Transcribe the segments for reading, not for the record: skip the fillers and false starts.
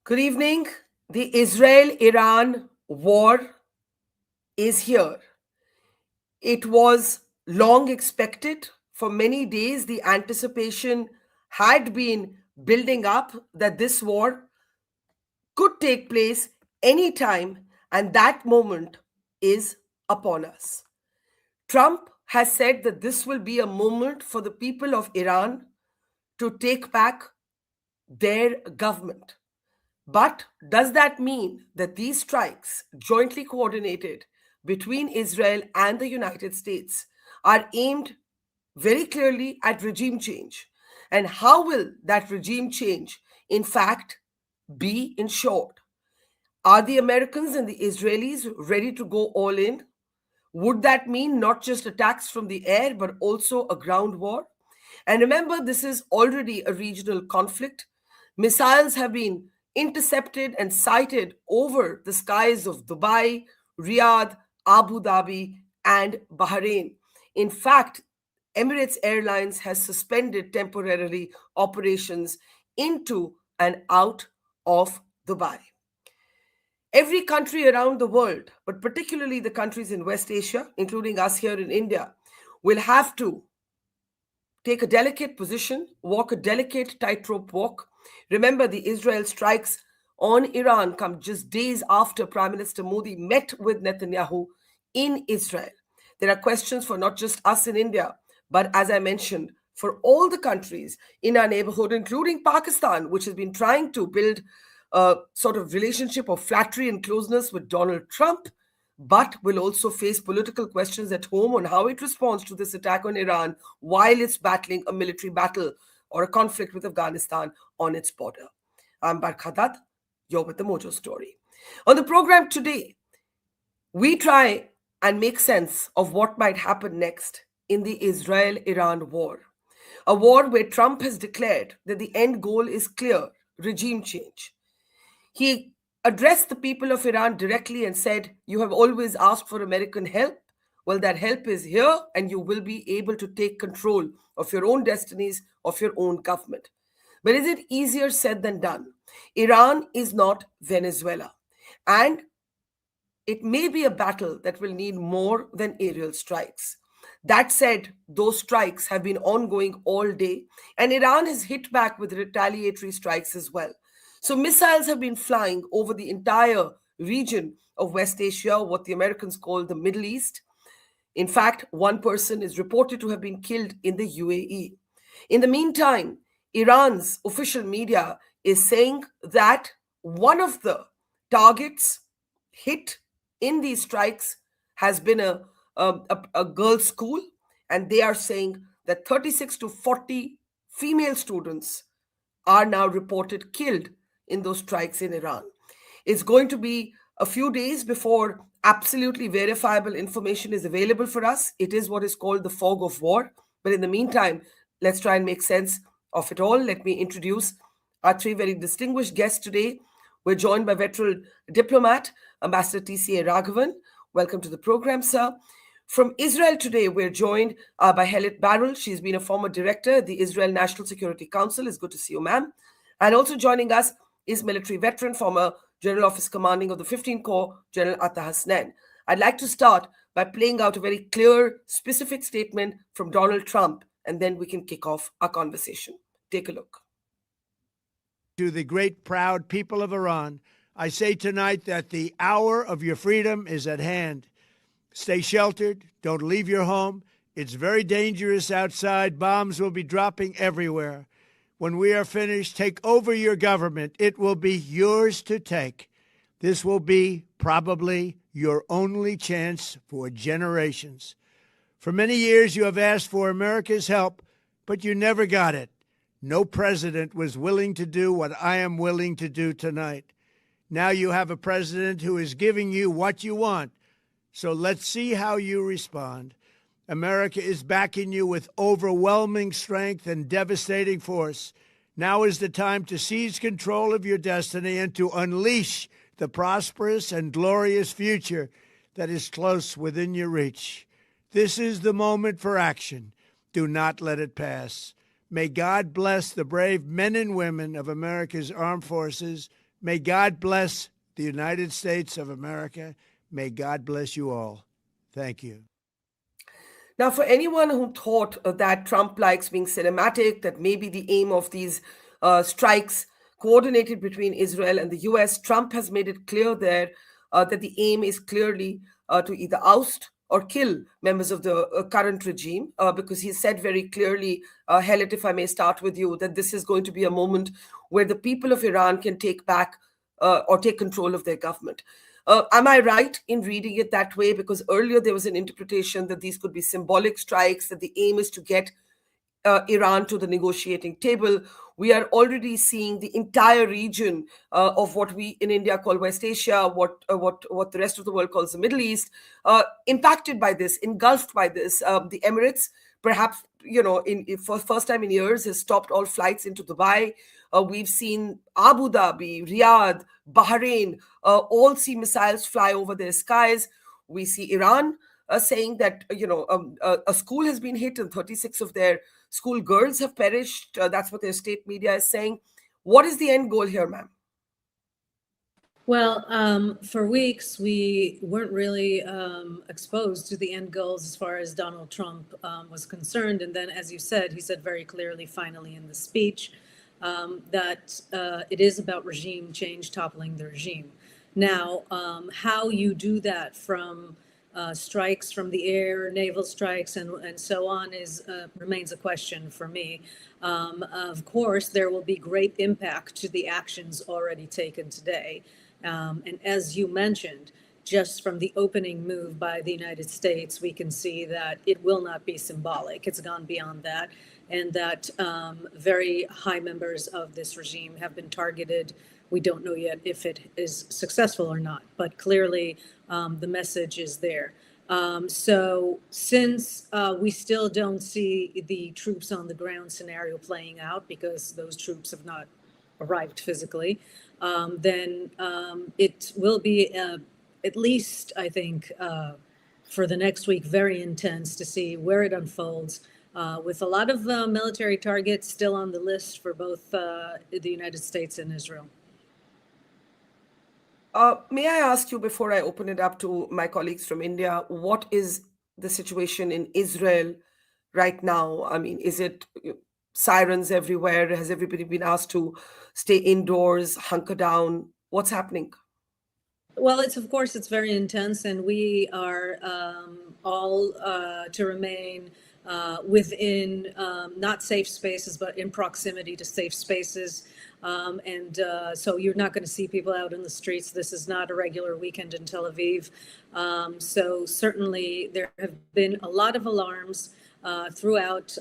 Good evening. The Israel Iran war is here. It was long expected. For many days, the anticipation had been building up that this war could take place anytime, and that moment is upon us. Trump has said that this will be a moment for the people of Iran to take back their government. But does that mean that these strikes, jointly coordinated between Israel and the United States, are aimed very clearly at regime change? And how will that regime change, in fact, be ensured? Are the Americans and the Israelis ready to go all in? Would that mean not just attacks from the air, but also a ground war? And remember, this is already a regional conflict. Missiles have been intercepted and sighted over the skies of Dubai, Riyadh, Abu Dhabi, and Bahrain. In fact, Emirates Airlines has suspended temporarily operations into and out of Dubai. Every country around the world, but particularly the countries in West Asia, including us here in India, will have to take a delicate position, walk a delicate tightrope walk. Remember, the Israel strikes on Iran come just days after Prime Minister Modi met with Netanyahu in Israel. There are questions for not just us in India, but as I mentioned, for all the countries in our neighborhood, including Pakistan, which has been trying to build a sort of relationship of flattery and closeness with Donald Trump, but will also face political questions at home on how it responds to this attack on Iran while it's battling a military battle or a conflict with Afghanistan on its border. I'm Barkha, you're with the Mojo Story. On the program today, we try and make sense of what might happen next in the Israel-Iran war. A war where Trump has declared that the end goal is clear, regime change. He addressed the people of Iran directly and said, "You have always asked for American help. Well, that help is here, and you will be able to take control of your own destinies, of your own government." But is it easier said than done? Iran is not Venezuela. And it may be a battle that will need more than aerial strikes. That said, those strikes have been ongoing all day, and Iran has hit back with retaliatory strikes as well. So missiles have been flying over the entire region of West Asia, what the Americans call the Middle East. In fact, one person is reported to have been killed in the UAE. In the meantime, Iran's official media is saying that one of the targets hit in these strikes has been a girls' school, and they are saying that 36 to 40 female students are now reported killed in those strikes in Iran. It's going to be a few days before absolutely verifiable information is available for us. It is what is called the fog of war. But in the meantime, let's try and make sense of it all. Let me introduce our three very distinguished guests today. We're joined by veteran diplomat, Ambassador TCA Raghavan. Welcome to the program, sir. From Israel today, we're joined by Helit Barrel. She's been a former director at the Israel National Security Council. It's good to see you, ma'am. And also joining us is military veteran, former General Office Commanding of the 15th Corps, General Atta Hasnain. I'd like to start by playing out a very clear, specific statement from Donald Trump, and then we can kick off our conversation. Take a look. To the great, proud people of Iran, I say tonight that the hour of your freedom is at hand. Stay sheltered. Don't leave your home. It's very dangerous outside. Bombs will be dropping everywhere. When we are finished, take over your government. It will be yours to take. This will be probably your only chance for generations. For many years, you have asked for America's help, but you never got it. No president was willing to do what I am willing to do tonight. Now you have a president who is giving you what you want. So let's see how you respond. America is backing you with overwhelming strength and devastating force. Now is the time to seize control of your destiny and to unleash the prosperous and glorious future that is close within your reach. This is the moment for action. Do not let it pass. May God bless the brave men and women of America's armed forces. May God bless the United States of America. May God bless you all. Thank you. Now, for anyone who thought that Trump likes being cinematic, that maybe the aim of these strikes coordinated between Israel and the US, Trump has made it clear there that the aim is clearly to either oust or kill members of the current regime, because he said very clearly, Helet, if I may start with you, that this is going to be a moment where the people of Iran can take back or take control of their government. Am I right in reading it that way? Because earlier there was an interpretation that these could be symbolic strikes, that the aim is to get Iran to the negotiating table. We are already seeing the entire region of what we in India call West Asia, what the rest of the world calls the Middle East, impacted by this, engulfed by this. The Emirates, perhaps, for the first time in years, has stopped all flights into Dubai. We've seen Abu Dhabi, Riyadh, Bahrain, all see missiles fly over their skies. We see Iran saying that a school has been hit and 36 of their school girls have perished. That's what their state media is saying. What is the end goal here, ma'am? Well, for weeks, we weren't really exposed to the end goals as far as Donald Trump was concerned. And then, as you said, he said very clearly, finally, in the speech, that it is about regime change, toppling the regime. Now, how you do that from strikes from the air, naval strikes, and so on remains a question for me. Of course, there will be great impact to the actions already taken today. And as you mentioned, just from the opening move by the United States, we can see that it will not be symbolic. It's gone beyond that, and that very high members of this regime have been targeted. We don't know yet if it is successful or not, but clearly the message is there. So since we still don't see the troops on the ground scenario playing out because those troops have not arrived physically, then it will be at least, I think, for the next week, very intense to see where it unfolds, with a lot of military targets still on the list for both the United States and Israel. May I ask you, before I open it up to my colleagues from India, what is the situation in Israel right now? I mean, is it sirens everywhere? Has everybody been asked to stay indoors, hunker down? What's happening? Well, of course, it's very intense, and we are all to remain within not safe spaces, but in proximity to safe spaces. So you're not going to see people out in the streets. This is not a regular weekend in Tel Aviv. So certainly there have been a lot of alarms throughout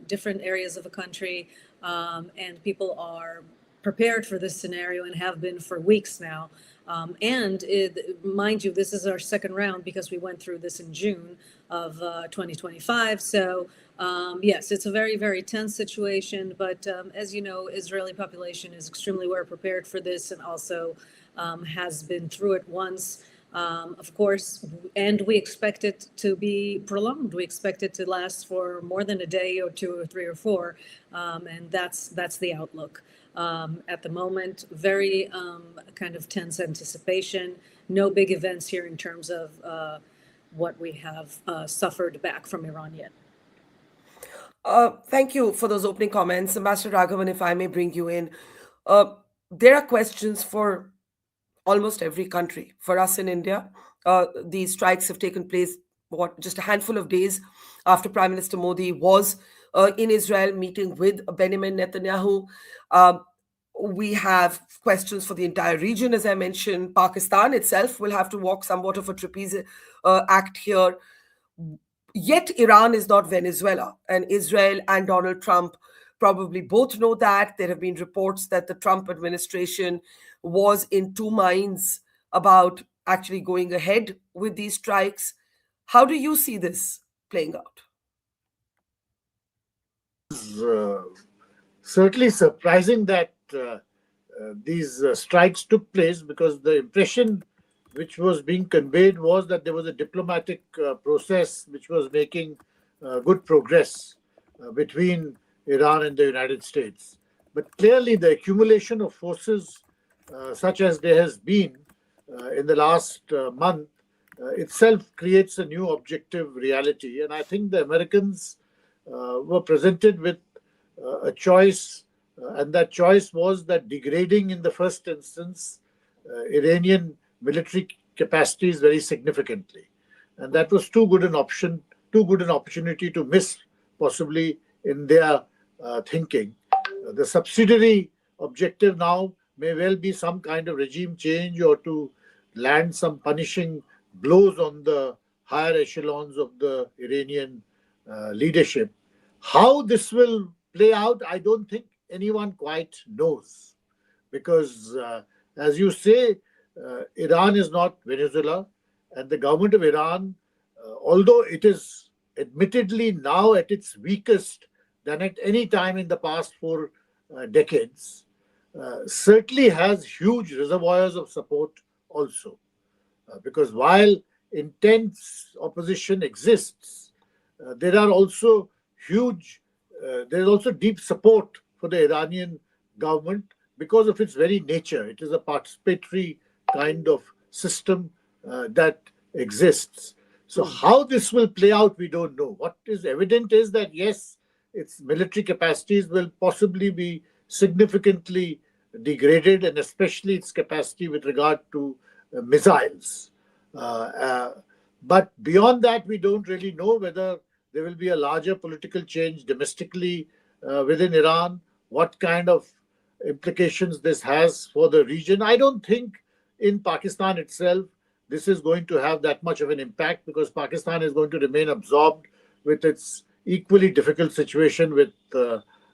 different areas of the country, and people are prepared for this scenario and have been for weeks now. Mind you, this is our second round because we went through this in June of 2025. So yes, it's a very, very tense situation. But as you know, Israeli population is extremely well prepared for this and also has been through it once. Of course, and we expect it to be prolonged. We expect it to last for more than a day or two or three or four, and that's the outlook. At the moment, very kind of tense anticipation. No big events here in terms of what we have suffered back from Iran yet. Thank you for those opening comments. Ambassador Raghavan, if I may bring you in. There are questions for almost every country. For us in India, these strikes have taken place, just a handful of days after Prime Minister Modi was in Israel meeting with Benjamin Netanyahu. We have questions for the entire region, as I mentioned. Pakistan itself will have to walk somewhat of a trapeze act here. Yet Iran is not Venezuela, and Israel and Donald Trump probably both know that. There have been reports that the Trump administration was in two minds about actually going ahead with these strikes. How do you see this playing out? Certainly surprising that these strikes took place, because the impression which was being conveyed was that there was a diplomatic process which was making good progress between Iran and the United States. But clearly the accumulation of forces such as there has been in the last month, itself creates a new objective reality. And I think the Americans were presented with a choice, and that choice was that degrading in the first instance Iranian military capacities very significantly. And that was too good an option, too good an opportunity to miss, possibly in their thinking. The subsidiary objective now may well be some kind of regime change or to land some punishing blows on the higher echelons of the Iranian leadership. How this will play out, I don't think anyone quite knows. Because, as you say, Iran is not Venezuela, and the government of Iran, although it is admittedly now at its weakest than at any time in the past 4 decades, certainly has huge reservoirs of support also. Because while intense opposition exists, there are also there is also deep support for the Iranian government because of its very nature. It is a participatory kind of system that exists. So how this will play out, we don't know. What is evident is that, yes, its military capacities will possibly be significantly degraded, and especially its capacity with regard to missiles. But beyond that, we don't really know whether there will be a larger political change domestically within Iran, what kind of implications this has for the region. I don't think in Pakistan itself this is going to have that much of an impact, because Pakistan is going to remain absorbed with its equally difficult situation with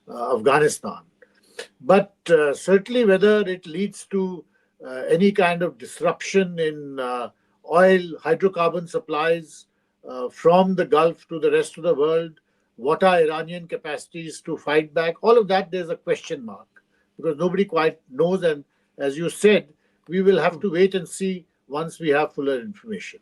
Afghanistan. But certainly whether it leads to any kind of disruption in oil, hydrocarbon supplies from the Gulf to the rest of the world, what are Iranian capacities to fight back, all of that there's a question mark, because nobody quite knows. And as you said, we will have to wait and see once we have fuller information.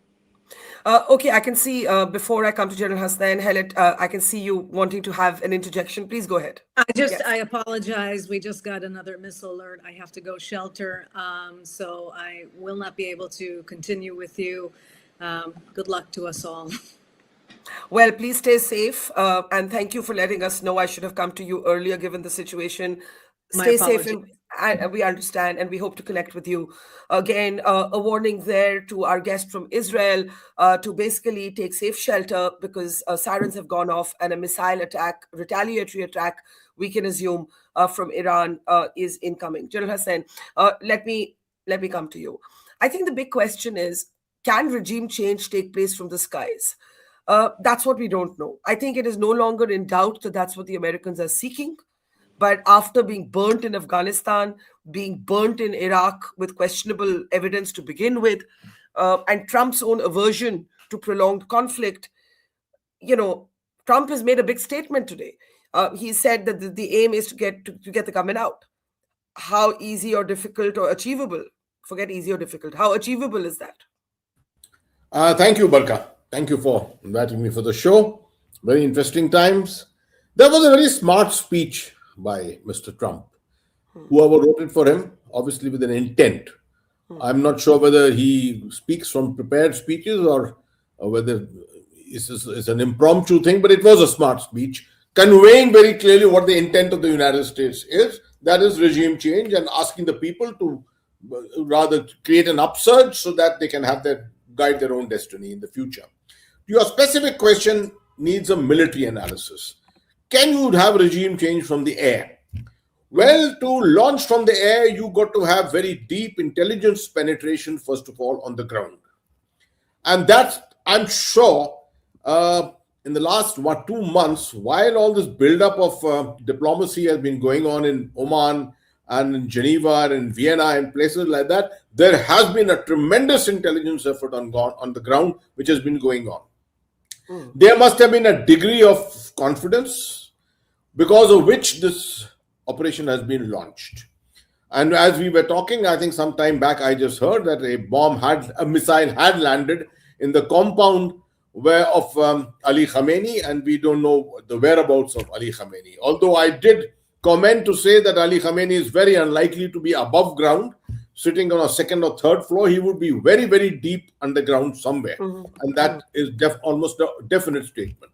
Okay, I can see, before I come to General Hasnain, Helet, I can see you wanting to have an interjection. Please go ahead. I apologize. We just got another missile alert. I have to go shelter. So I will not be able to continue with you. Good luck to us all. Well, please stay safe, and thank you for letting us know. I should have come to you earlier given the situation. Stay safe, and we understand, and we hope to connect with you again. A warning there to our guest from Israel to basically take safe shelter, because sirens have gone off and a missile attack, retaliatory attack, we can assume, from Iran is incoming. General Hassan, let me come to you. I think the big question is, can regime change take place from the skies? That's what we don't know. I think it is no longer in doubt that that's what the Americans are seeking. But after being burnt in Afghanistan, being burnt in Iraq with questionable evidence to begin with, and Trump's own aversion to prolonged conflict, Trump has made a big statement today. He said that the aim is to get the government out. How easy or difficult or achievable? Forget easy or difficult. How achievable is that? Thank you, Barkha. Thank you for inviting me for the show. Very interesting times. There was a very smart speech by Mr. Trump. Whoever wrote it for him, obviously with an intent. I'm not sure whether he speaks from prepared speeches or whether it's an impromptu thing, but it was a smart speech, conveying very clearly what the intent of the United States is. That is regime change, and asking the people to rather create an upsurge so that they can guide their own destiny in the future. Your specific question needs a military analysis. Can you have regime change from the air? Well, to launch from the air, you got to have very deep intelligence penetration, first of all, on the ground. And that, I'm sure, in the last 2 months, while all this buildup of diplomacy has been going on in Oman and in Geneva and in Vienna and places like that, there has been a tremendous intelligence effort on the ground, which has been going on. There must have been a degree of confidence because of which this operation has been launched. And as we were talking, I think some time back, I just heard that a missile had landed in the compound of Ali Khamenei, and we don't know the whereabouts of Ali Khamenei. Although I did comment to say that Ali Khamenei is very unlikely to be above ground, sitting on a second or third floor. He would be very, very deep underground somewhere. And that is almost a definite statement.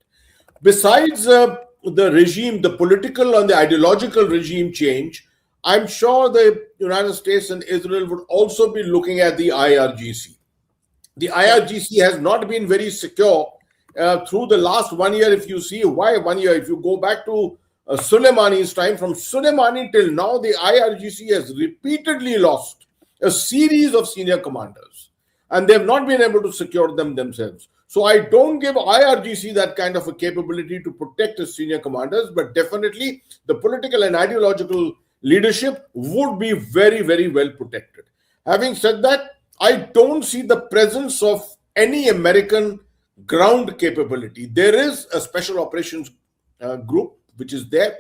Besides the regime, the political and the ideological regime change, I'm sure the United States and Israel would also be looking at the IRGC. The IRGC has not been very secure through the last 1 year. If you see why 1 year, if you go back to Soleimani's time, from Soleimani till now, the IRGC has repeatedly lost a series of senior commanders, and they have not been able to secure them themselves. So I don't give IRGC that kind of a capability to protect its senior commanders, but definitely the political and ideological leadership would be very, very well protected. Having said that, I don't see the presence of any American ground capability. There is a special operations group which is there,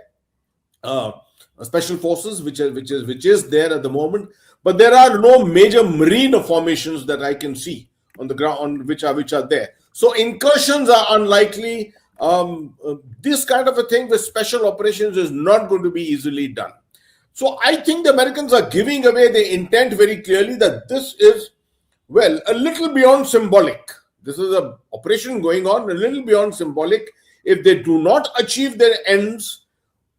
special forces which is there at the moment, but there are no major marine formations that I can see on the ground which are there. So incursions are unlikely. This kind of a thing with special operations is not going to be easily done. So I think the Americans are giving away the intent very clearly that this is, well, a little beyond symbolic. This is an operation going on a little beyond symbolic. If they do not achieve their ends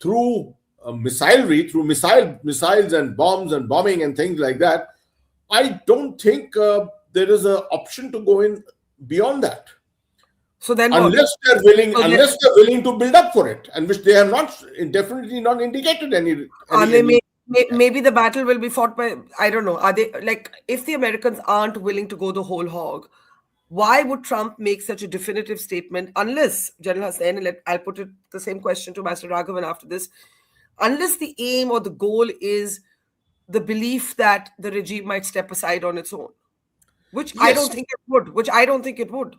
through missilery, through missiles and bombs and bombing and things like that, I don't think there is an option to go in beyond that. So then, unless they're willing to build up for it, and which they have not, definitely not indicated any. Maybe the battle will be fought by, I don't know. Are they, like, if the Americans aren't willing to go the whole hog, why would Trump make such a definitive statement? Unless, General Hussain, and I'll put it the same question to Master Raghavan after this, unless the aim or the goal is the belief that the regime might step aside on its own, which yes. I don't think it would.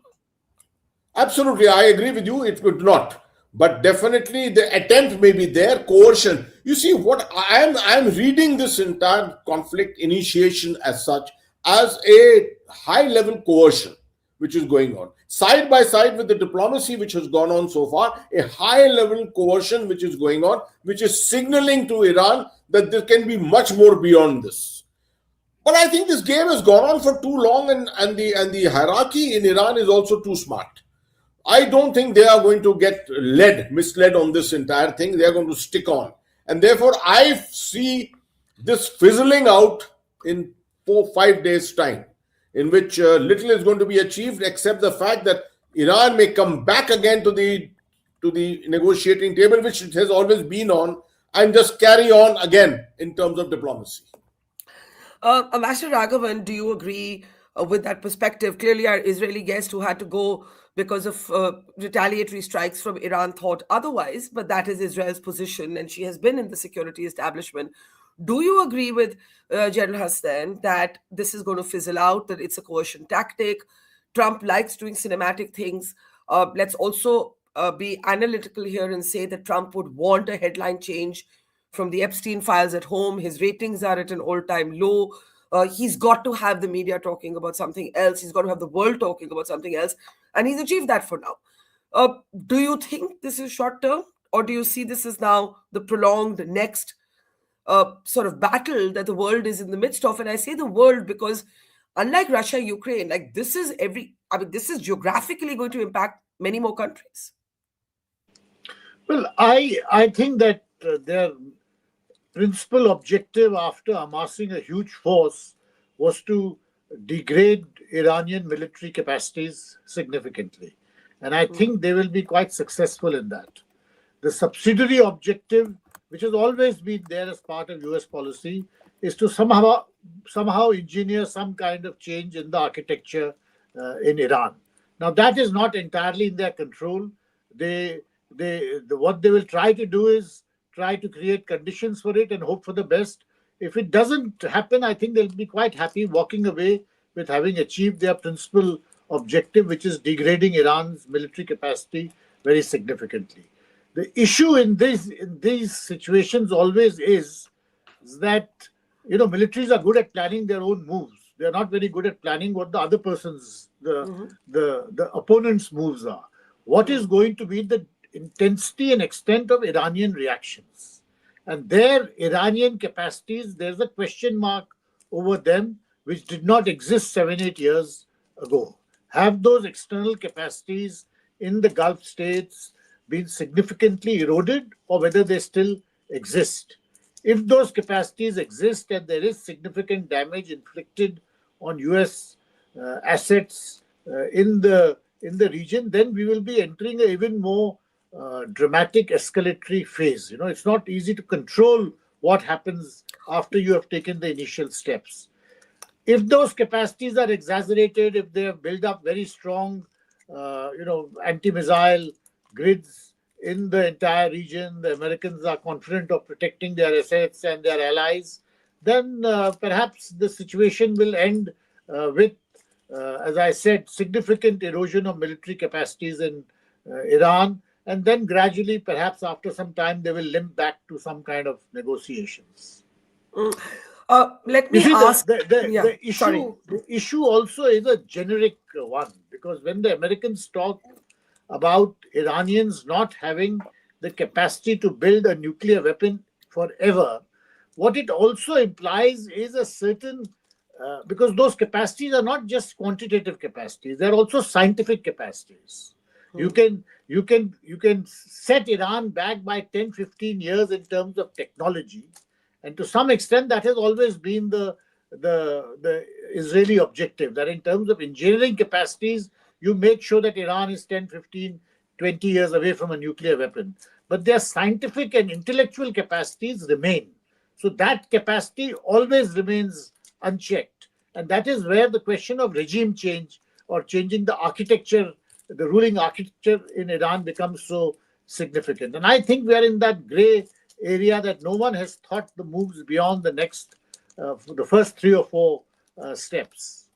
Absolutely, I agree with you. It would not, but definitely the attempt may be there. Coercion. You see, what I am reading this entire conflict initiation as such as a high-level coercion, which is going on side by side with the diplomacy which has gone on so far. A high-level coercion which is going on, which is signaling to Iran that there can be much more beyond this. But I think this game has gone on for too long, and the hierarchy in Iran is also too smart. I don't think they are going to get misled on this entire thing. They are going to stick on. And therefore, I see this fizzling out in 4-5 days' time, in which little is going to be achieved except the fact that Iran may come back again to the negotiating table, which it has always been on, and just carry on again in terms of diplomacy. Master Raghavan, do you agree with that perspective? Clearly, our Israeli guest who had to go because of retaliatory strikes from Iran thought otherwise, but that is Israel's position, and she has been in the security establishment. Do you agree with General Hussain that this is going to fizzle out, that it's a coercion tactic? Trump likes doing cinematic things. Let's also be analytical here and say that Trump would want a headline change from the Epstein files at home. His ratings are at an all-time low. He's got to have the media talking about something else. He's got to have the world talking about something else. And he's achieved that for now. Do you think this is short-term? Or do you see this as now the prolonged next sort of battle that the world is in the midst of? And I say the world because unlike Russia, Ukraine, like this is geographically going to impact many more countries. Well, I think that their principal objective after amassing a huge force was to degrade Iranian military capacities significantly. And I think they will be quite successful in that. The subsidiary objective, which has always been there as part of US policy, is to somehow engineer some kind of change in the architecture in Iran. Now, that is not entirely in their control. What they will try to do is try to create conditions for it and hope for the best. If it doesn't happen, I think they'll be quite happy walking away with having achieved their principal objective, which is degrading Iran's military capacity very significantly. The issue in these situations always is that, militaries are good at planning their own moves. They're not very good at planning what the other person's, the opponent's moves are. What is going to be the intensity and extent of Iranian reactions? And their Iranian capacities, there's a question mark over them which did not exist 7, 8 years ago. Have those external capacities in the Gulf states been significantly eroded, or whether they still exist? If those capacities exist and there is significant damage inflicted on US assets in the region, then we will be entering an even more dramatic escalatory phase. It's not easy to control what happens after you have taken the initial steps. If those capacities are exaggerated, if they have built up very strong, anti-missile grids in the entire region, the Americans are confident of protecting their assets and their allies, then perhaps the situation will end with, as I said, significant erosion of military capacities in Iran. And then gradually, perhaps after some time, they will limp back to some kind of negotiations. Let You me see, ask. the Sorry. issue also is a generic one, because when the Americans talk about Iranians not having the capacity to build a nuclear weapon forever, what it also implies is a certain, because those capacities are not just quantitative capacities, they're also scientific capacities. You can set Iran back by 10, 15 years in terms of technology. And to some extent, that has always been the Israeli objective, that in terms of engineering capacities, you make sure that Iran is 10, 15, 20 years away from a nuclear weapon. But their scientific and intellectual capacities remain. So that capacity always remains unchecked. And that is where the question of regime change or changing the architecture, the ruling architecture in Iran becomes so significant. And I think we are in that gray area that no one has thought the moves beyond the first 3 or 4 steps.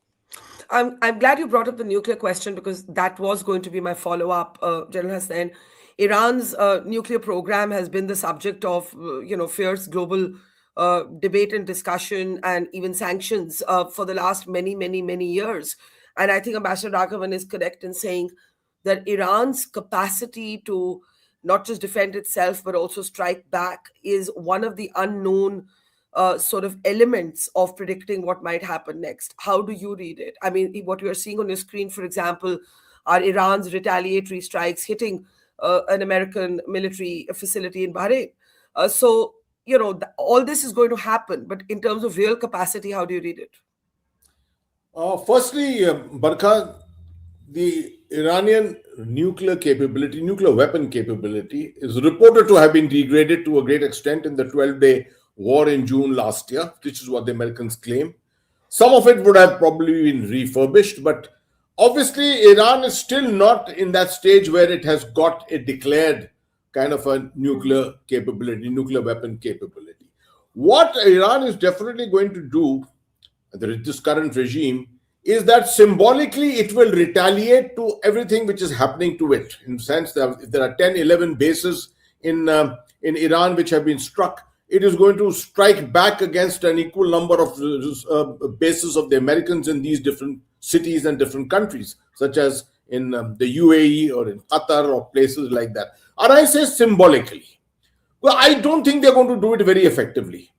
I'm glad you brought up the nuclear question, because that was going to be my follow-up, General Hassan. Iran's nuclear program has been the subject of fierce global debate and discussion, and even sanctions for the last many, many, many years. And I think Ambassador Raghavan is correct in saying that Iran's capacity to not just defend itself but also strike back is one of the unknown sort of elements of predicting what might happen next. How do you read it? I mean, what you are seeing on your screen, for example, are Iran's retaliatory strikes hitting an American military facility in Bahrain. All this is going to happen. But in terms of real capacity, how do you read it? Firstly, Barkha, the Iranian nuclear weapon capability, is reported to have been degraded to a great extent in the 12-day war in June last year, which is what the Americans claim. Some of it would have probably been refurbished, but obviously Iran is still not in that stage where it has got a declared kind of a nuclear weapon capability. What Iran is definitely going to do, this current regime, is that symbolically it will retaliate to everything which is happening to it. In the sense that if there are 10, 11 bases in Iran which have been struck, it is going to strike back against an equal number of bases of the Americans in these different cities and different countries, such as in the UAE or in Qatar or places like that. And I say symbolically. Well, I don't think they're going to do it very effectively.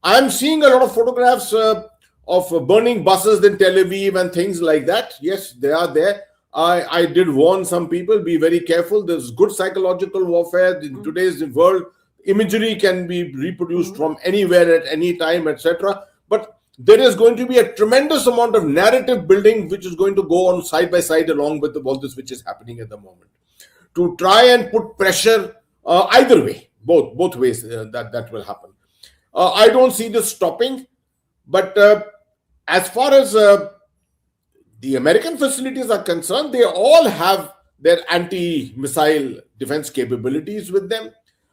I'm seeing a lot of photographs of burning buses in Tel Aviv and things like that. Yes, they are there. I did warn some people, be very careful. There's good psychological warfare in today's world. Imagery can be reproduced from anywhere at any time, etc. But there is going to be a tremendous amount of narrative building which is going to go on side by side along with all this which is happening at the moment, to try and put pressure either way, both ways that will happen. I don't see this stopping, but as far as the American facilities are concerned, they all have their anti-missile defense capabilities with them.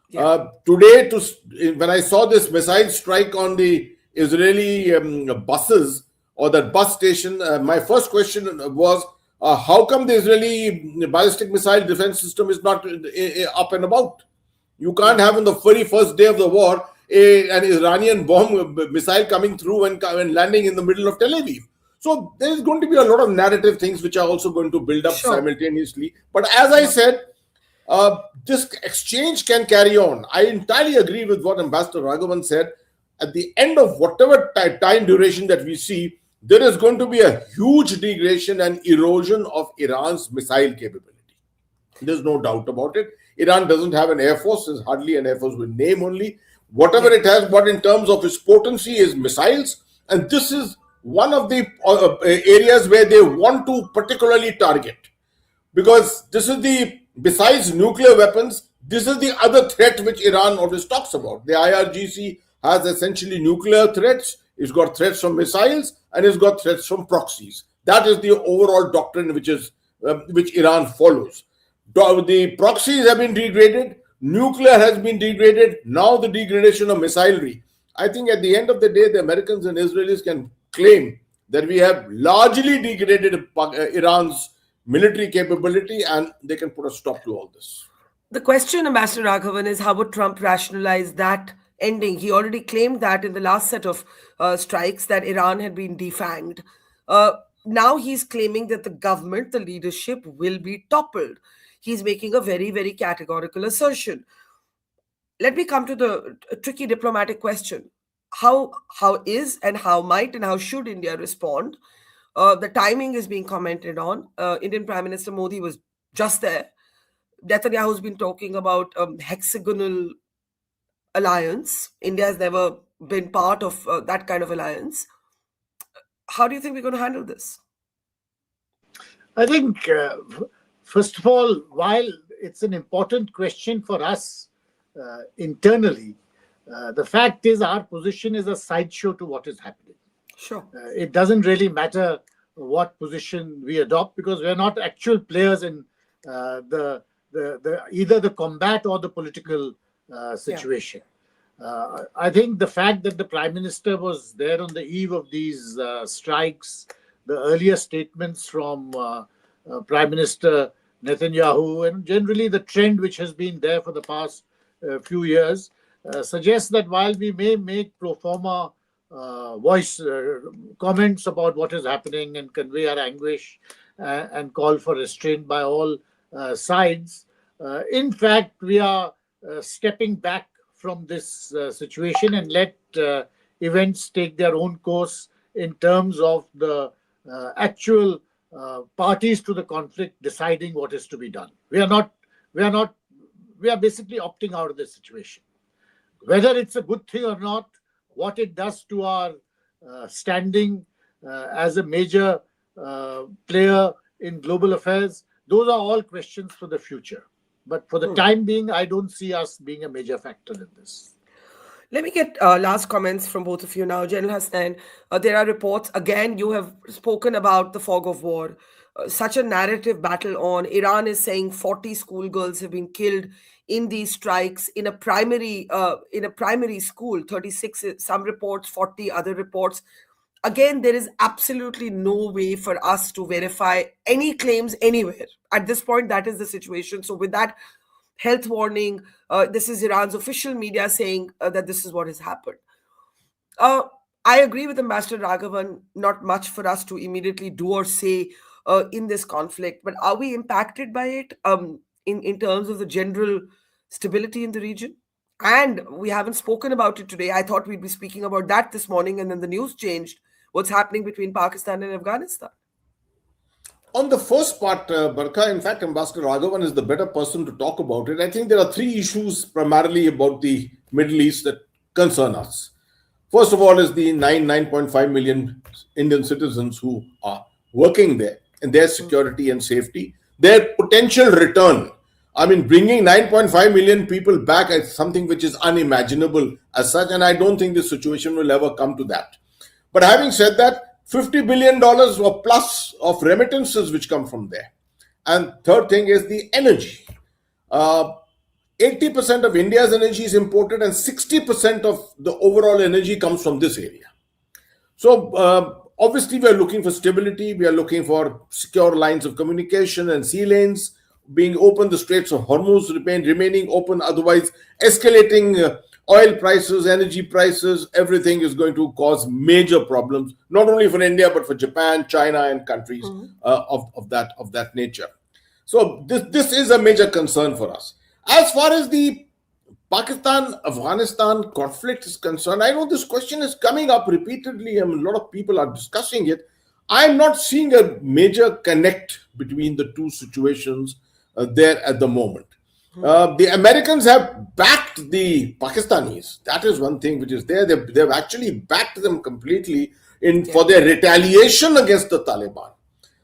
Yeah. Today, when I saw this missile strike on the Israeli buses or that bus station, my first question was, how come the Israeli ballistic missile defense system is not up and about? You can't have on the very first day of the war an Iranian bomb missile coming through and landing in the middle of Tel Aviv. So there is going to be a lot of narrative things which are also going to build up simultaneously. But as I said, this exchange can carry on. I entirely agree with what Ambassador Raghavan said. at the end of whatever time duration that we see, there is going to be a huge degradation and erosion of Iran's missile capability. There's no doubt about it. Iran doesn't have an air force. There's hardly an air force with name only. Whatever it has, but in terms of its potency is missiles. And this is one of the areas where they want to particularly target. Because this is besides nuclear weapons, this is the other threat which Iran always talks about. The IRGC has essentially nuclear threats. It's got threats from missiles and it's got threats from proxies. That is the overall doctrine which Iran follows. The proxies have been degraded, nuclear has been degraded, now the degradation of missilery. I think at the end of the day, the Americans and Israelis can claim that we have largely degraded Iran's military capability and they can put a stop to all this. The question, Ambassador Raghavan, is how would Trump rationalize that ending? He already claimed that in the last set of strikes that Iran had been defanged. Now he's claiming that the government, the leadership will be toppled. He's making a very, very categorical assertion. Let me come to the tricky diplomatic question. How is and how might and how should India respond? The timing is being commented on. Indian Prime Minister Modi was just there. Netanyahu's been talking about hexagonal alliance. India has never been part of that kind of alliance. How do you think we're going to handle this? I think, first of all, while it's an important question for us internally, the fact is our position is a sideshow to what is happening. Sure. It doesn't really matter what position we adopt because we're not actual players in either the combat or the political situation. I think the fact that the Prime Minister was there on the eve of these strikes, the earlier statements from Prime Minister Netanyahu, and generally the trend which has been there for the past few years, suggests that while we may make pro forma voice comments about what is happening and convey our anguish and call for restraint by all sides, in fact, we are stepping back from this situation and let events take their own course in terms of the actual parties to the conflict deciding what is to be done. We are basically opting out of this situation. Whether it's a good thing or not, what it does to our standing as a major player in global affairs, those are all questions for the future. But for the time being, I don't see us being a major factor in this. Let me get last comments from both of you now. General Hassan, there are reports, again, you have spoken about the fog of war. Such a narrative battle on. Iran is saying 40 schoolgirls have been killed in these strikes in a primary school. 36, some reports, 40 other reports. Again, there is absolutely no way for us to verify any claims anywhere. At this point, that is the situation. So with that health warning, this is Iran's official media saying that this is what has happened. I agree with Ambassador Raghavan, not much for us to immediately do or say in this conflict, but are we impacted by it in terms of the general stability in the region? And we haven't spoken about it today. I thought we'd be speaking about that this morning, and then the news changed. What's happening between Pakistan and Afghanistan? On the first part, Barkha, in fact, Ambassador Raghavan is the better person to talk about it. I think there are three issues primarily about the Middle East that concern us. First of all is the 9.5 million Indian citizens who are working there and their security and safety, their potential return. I mean, bringing 9.5 million people back is something which is unimaginable as such, and I don't think this situation will ever come to that. But having said that, $50 billion or plus of remittances which come from there. And third thing is the energy. 80% of India's energy is imported and 60% of the overall energy comes from this area. So obviously we are looking for stability. We are looking for secure lines of communication and sea lanes being open, the Straits of Hormuz remaining open. Otherwise, escalating oil prices, energy prices, everything is going to cause major problems, not only for India, but for Japan, China, and countries of that nature. So this is a major concern for us. As far as the Pakistan-Afghanistan conflict is concerned, I know this question is coming up repeatedly and a lot of people are discussing it. I'm not seeing a major connect between the two situations there at the moment. The Americans have backed the Pakistanis. That is one thing which is there. They've actually backed them completely for their retaliation against the Taliban.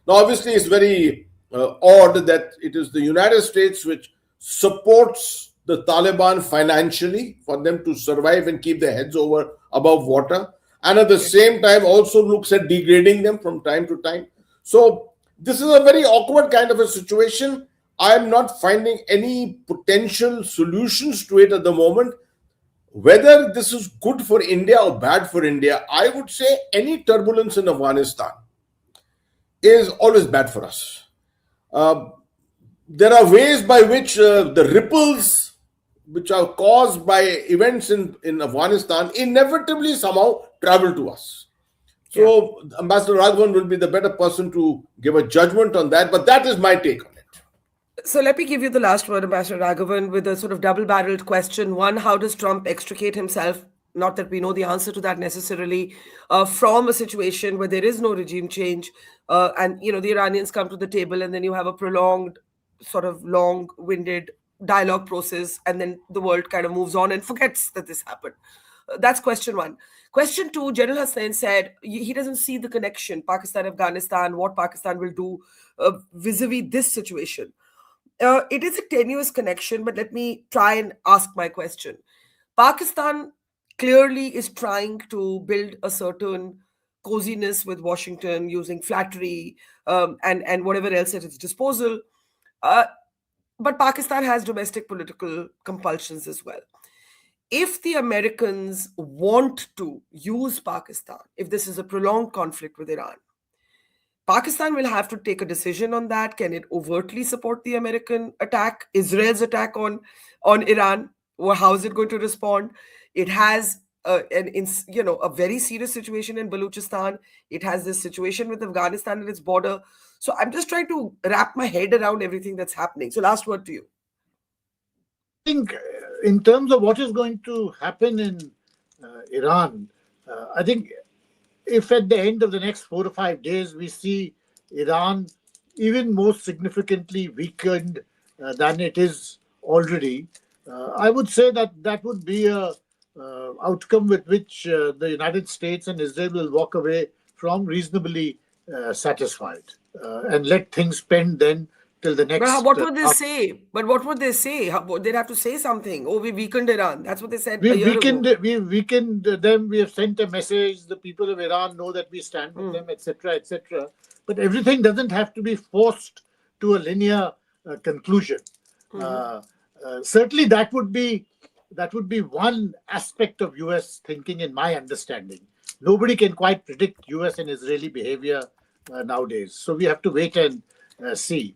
Now, obviously, it's very odd that it is the United States which supports the Taliban financially for them to survive and keep their heads above water, and at the same time also looks at degrading them from time to time. So this is a very awkward kind of a situation. I'm not finding any potential solutions to it at the moment. Whether this is good for India or bad for India, I would say any turbulence in Afghanistan is always bad for us. There are ways by which the ripples which are caused by events in Afghanistan inevitably somehow travel to us. So Ambassador Raghavan will be the better person to give a judgment on that, but that is my take on it. So let me give you the last word, Ambassador Raghavan, with a sort of double-barreled question. One, how does Trump extricate himself, not that we know the answer to that necessarily, from a situation where there is no regime change, and the Iranians come to the table, and then you have a prolonged, sort of long-winded dialogue process, and then the world kind of moves on and forgets that this happened. That's question one. Question two, General Hussain said he doesn't see the connection, Pakistan-Afghanistan, what Pakistan will do vis-a-vis this situation. It is a tenuous connection, but let me try and ask my question. Pakistan clearly is trying to build a certain coziness with Washington using flattery and whatever else at its disposal. But Pakistan has domestic political compulsions as well. If the Americans want to use Pakistan, if this is a prolonged conflict with Iran, Pakistan will have to take a decision on that. Can it overtly support the American attack, Israel's attack on Iran? Or how is it going to respond? It has a very serious situation in Balochistan. It has this situation with Afghanistan at its border. So I'm just trying to wrap my head around everything that's happening. So last word to you. I think in terms of what is going to happen in Iran, I think if at the end of the next 4 to 5 days we see Iran even more significantly weakened than it is already, I would say that would be a outcome with which the United States and Israel will walk away from reasonably satisfied and let things pend then till the next. But what would they say? But what would they say? They'd have to say something. Oh, we weakened Iran. That's what they said a year ago. We weakened them. We have sent a message. The people of Iran know that we stand with them, etc., etc. But everything doesn't have to be forced to a linear conclusion. Certainly, that would be one aspect of U.S. thinking, in my understanding. Nobody can quite predict U.S. and Israeli behavior nowadays. So we have to wait and see.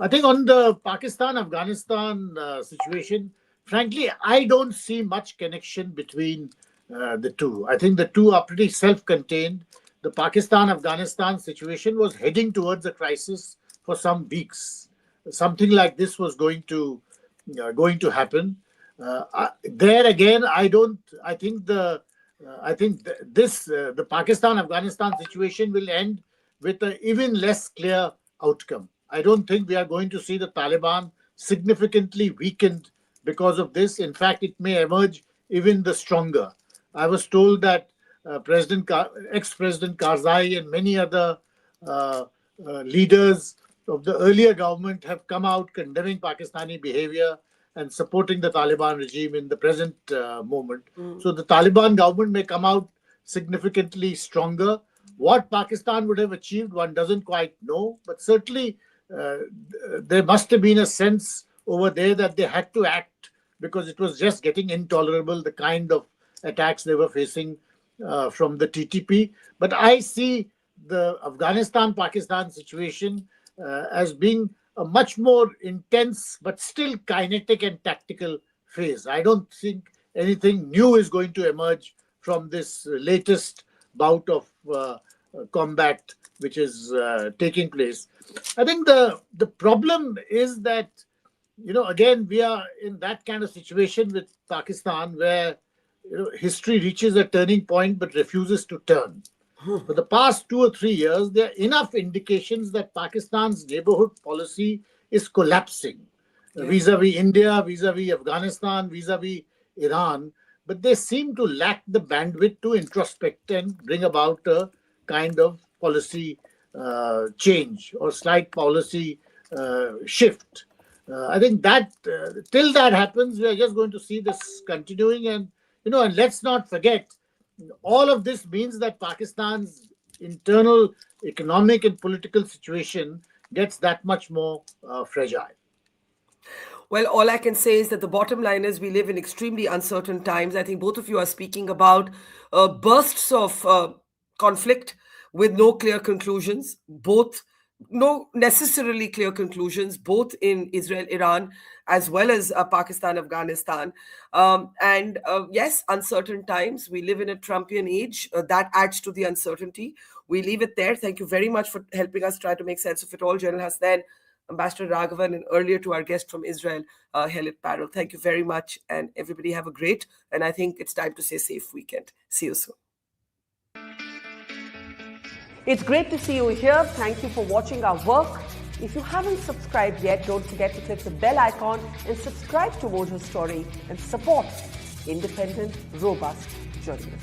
I think on the Pakistan-Afghanistan situation, frankly, I don't see much connection between the two. I think the two are pretty self-contained. The Pakistan-Afghanistan situation was heading towards a crisis for some weeks. Something like this was going to happen. There again, I think the Pakistan-Afghanistan situation will end with an even less clear outcome. I don't think we are going to see the Taliban significantly weakened because of this. In fact, it may emerge even the stronger. I was told that ex-President Karzai and many other leaders of the earlier government have come out condemning Pakistani behavior and supporting the Taliban regime in the present moment. So the Taliban government may come out significantly stronger. What Pakistan would have achieved, one doesn't quite know, but certainly there must have been a sense over there that they had to act because it was just getting intolerable, the kind of attacks they were facing from the TTP. But I see the Afghanistan-Pakistan situation as being a much more intense but still kinetic and tactical phase. I don't think anything new is going to emerge from this latest bout of combat which is taking place. I think the problem is that again, we are in that kind of situation with Pakistan where history reaches a turning point but refuses to turn. For the past 2 or 3 years, there are enough indications that Pakistan's neighborhood policy is collapsing vis-a-vis India, vis-a-vis Afghanistan, vis-a-vis Iran. But they seem to lack the bandwidth to introspect and bring about a kind of policy change or slight policy shift. I think that till that happens, we are just going to see this continuing. And let's not forget, all of this means that Pakistan's internal economic and political situation gets that much more fragile. Well, all I can say is that the bottom line is we live in extremely uncertain times. I think both of you are speaking about bursts of conflict with no clear conclusions, no necessarily clear conclusions, both in Israel, Iran, as well as Pakistan, Afghanistan. And yes, uncertain times. We live in a Trumpian age. That adds to the uncertainty. We leave it there. Thank you very much for helping us try to make sense of it all. General Hasnain, Ambassador Raghavan, and earlier to our guest from Israel, Helit Parel. Thank you very much. And everybody have a great, and I think it's time to say safe weekend. See you soon. It's great to see you here. Thank you for watching our work. If you haven't subscribed yet, don't forget to click the bell icon and subscribe to Mojo Story and support independent, robust journalism.